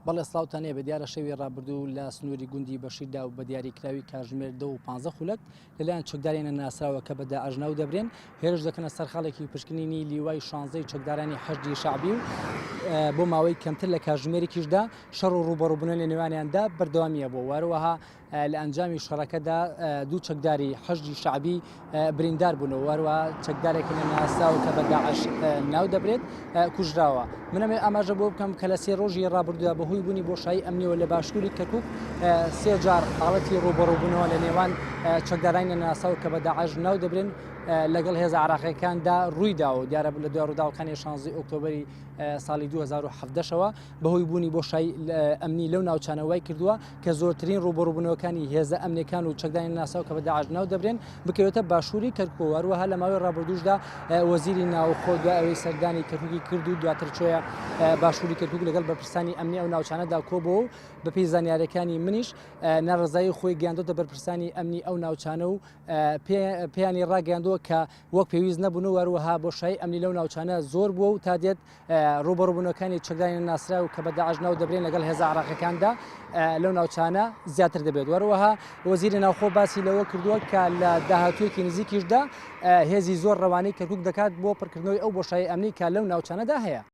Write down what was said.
بەڵێ سڵاوتانەیە بە دیارە شەوی ڕابردوو لە سنووری گوندی بەشیردا و بە دیاریکراوی کاتژمێر 2 و 15 خولەک لەلایەن چەکدارێنە ناسراوە کە بە داعشناو دەبرێن هێرش دەکەنە سەرخاڵێکی پشکنینی لیوای 16 چەکدارانی حەشدی شعبی و بۆ ماوەی کەمتر لە کاتژمێرێکیشدا شەڕ و ڕوبەڕووبوونە لە نێوانیاندا بەردەوامیە بۆ واروەها لە ئەنجامی شەڕەکەدا دوو چەکداری حەشدی شعبی بریندار بوونەوە واروەها چەکدارێکی لە ناسراوە کە بە داعش ناو دەبرێت کوژراوە. منەمێ ئاماژە بۆ بکەم کە لە 3 ڕۆژی ڕابردوودا بەهۆی بوونی بۆشایی ئەمنیەوە لە باشووری کەرکووک 3 جار حاڵەتی ڕوبەڕووبوونەوە لە نێوان چەکدارانی ناسراو کە بە داعش ناو دەبرێن لەگەڵ هێزە عراقیەکاندا ڕوویداوە دیارە لە دوای ڕووداوەکانی 16 ئۆکتۆبری ساڵی 2017ەوە بەهۆی بوونی بۆشایی ئەمنی لەو ناوچانەوەی کردووە کە زۆرترین ڕوبەڕووبوونەوەکانی هێزە ئەمنیەکان و چەکدارانی ناسراو کە بە داعش ناو دەبرێن بکەوێتە باشووری کەرکووک هەروەها لە ماوەی ڕابردووشدا وەزیری ناوخۆ دوای ئەوەی سەردانی کەرکووکی کرد و دواتر چۆیە باشووری کەرکووک لەگەڵ بەرپرسانی ئەمنی ئەو ناوچانەدا کۆبەوە و بەپێی زانیاریەکانی منیش ناڕزایی خۆی گەیاندۆتە بەرپرسانی ئەمنی ئەو ناوچانە و پێیانی ڕاگەیاندووە کە وەک پێویست نەبوون و هەروەها بۆشایی ئەمنی لەو ناوچانە زۆر بووە و تا دێت ڕوبەڕووبوونەکانی چەکدارانی ناسراو کە بە داعش ناو دەبرێن لەگەڵ هێزە عراقیەکاندا لەو ناوچانە زیاتر دەبێت. وەروەها وەزیری ناوخۆ باسی لەوە کردووە کە لە داهاتوویەکی نزیکیشدا هێزی زۆر ڕەوانەی کەرکووک دەکات بۆ پڕکردنەوەی ئەو بۆشایی ئەمنی کە لەو ناوچانەدا هەیە.